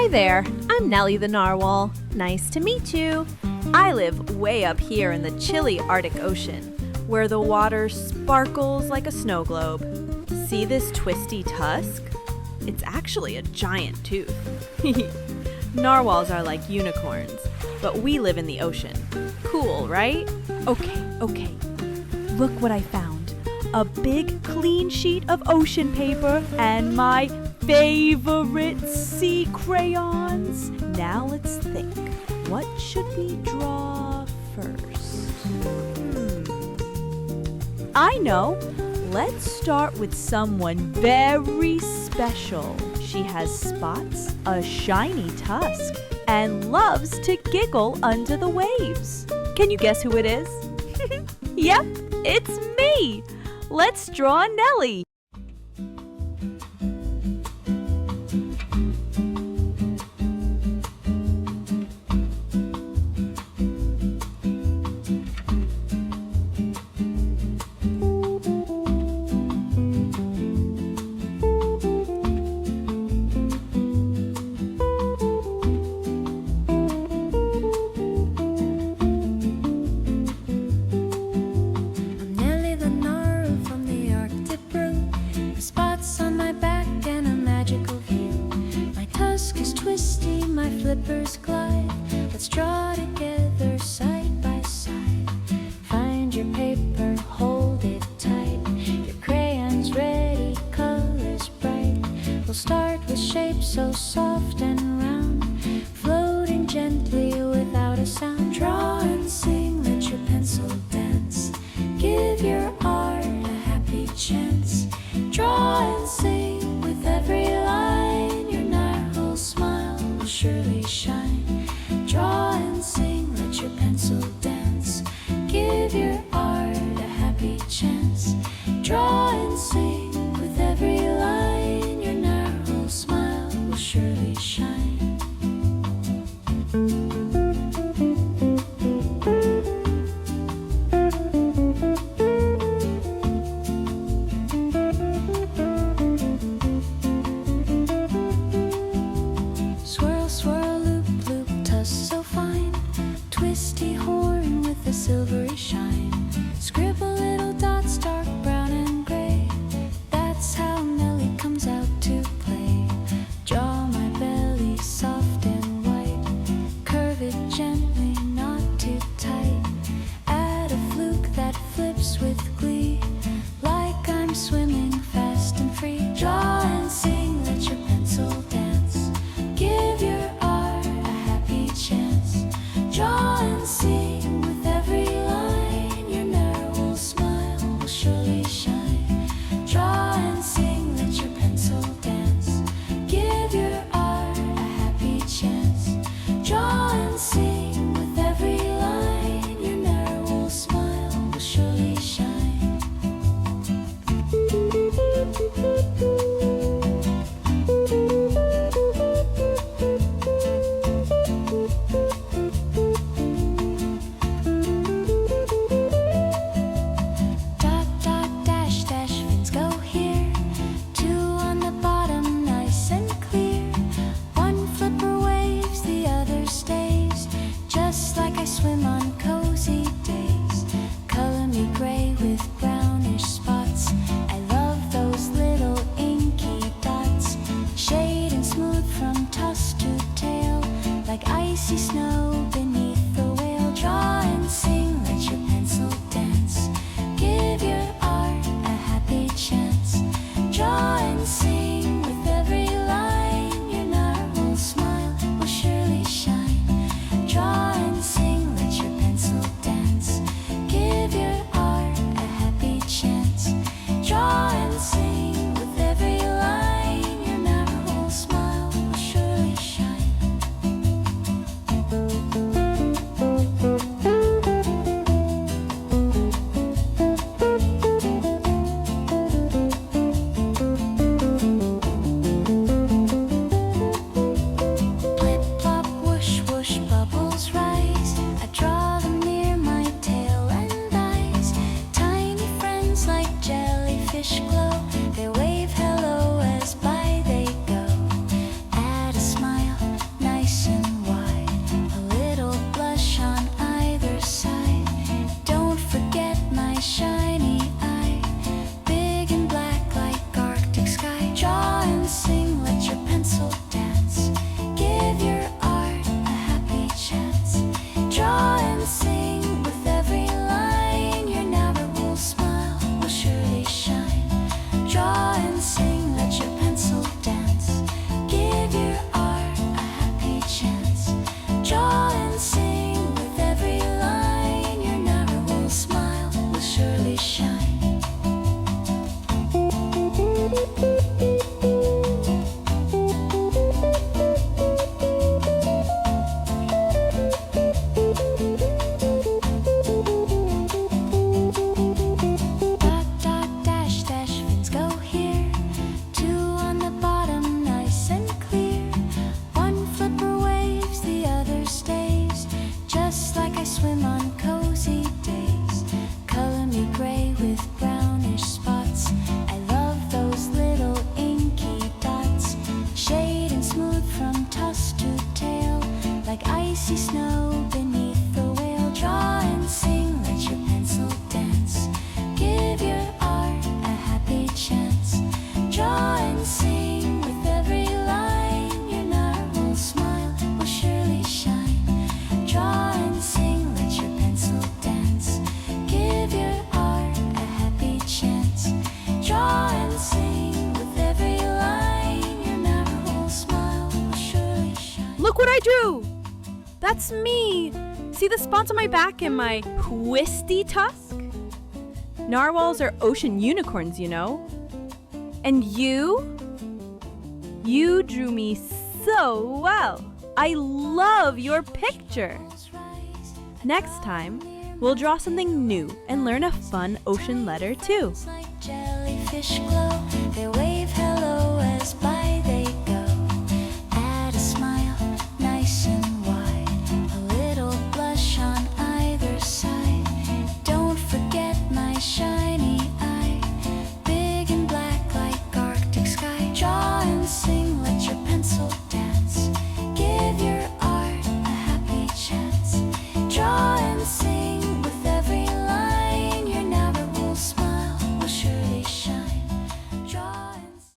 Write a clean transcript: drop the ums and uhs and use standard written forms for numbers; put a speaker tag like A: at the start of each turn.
A: Hi there, I'm Nelly the Narwhal. Nice to meet you. I live way up here in the chilly Arctic Ocean, where the water sparkles like a snow globe. See this twisty tusk? It's actually a giant tooth. Narwhals are like unicorns, but we live in the ocean. Cool, right? Okay. Look what I found. A big clean sheet of ocean paper and my favorite sea crayons. Now let's think. What should we draw first? I know. Let's start with someone very special. She has spots, a shiny tusk, and loves to giggle under the waves. Can you guess who it is? Yep, it's me. Let's draw Nelly.
B: Flippers glide, let's draw together side by side. Find your paper, hold it tight. Your crayons ready, colors bright. We'll start with shapes so soft and round, floating gently without a sound. Draw and sing, let your pencil dance. Give your art a happy chance. Draw and sing with every line. Your narwhal smile will surely shine. Draw and sing, let your pencil dance. Give your art a happy chance. Draw and sing with every line. Your narwhal smile will surely shine. Silvery shine. Scribble little dots, dark brown and gray. That's how Nelly comes out to play. Draw my belly soft and white. Curve it gently, not too tight. Add a fluke that flips with glee, like I'm swimming fast and free. Draw and sing, let your pencil dance. Give your art a happy chance. Draw and sing. Swim on cozy days. Color me gray with brownish spots. I love those little inky dots. Shade and smooth from tusk to tail, like icy snow beneath the whale. Draw and sing, let your pencil dance. Give your art a happy chance. Draw and sing with every line. Your narwhal smile will surely shine. Draw and sing, dance. Give your art a happy chance. Draw and sing with every line. Your narwhal smile will surely shine. Glow. They wave hello as by they go. Add a smile, Dot, dot, dash, dash, fins go here. Two on the bottom, nice and clear. One flipper waves, the other stays. Just like I swim on cozy days. Color me gray with brownish spots. I love those little inky dots. Shade and smooth from tusk to tail. Like icy snow beneath the whale. Draw and sing, let your pencil dance. Give your art a happy chance. Draw and sing with every line. Your narwhal smile will surely shine. Draw and sing, let your pencil dance. Give your art a happy chance. Draw and sing with every line. Your narwhal smile will surely shine.
A: Look what I drew! That's me! See the spots on my back and my twisty tusk? Narwhals are ocean unicorns, you know. And you? You drew me so well. I love your picture. Next time, we'll draw something new and learn a fun ocean letter too.
B: Like jellyfish glow, they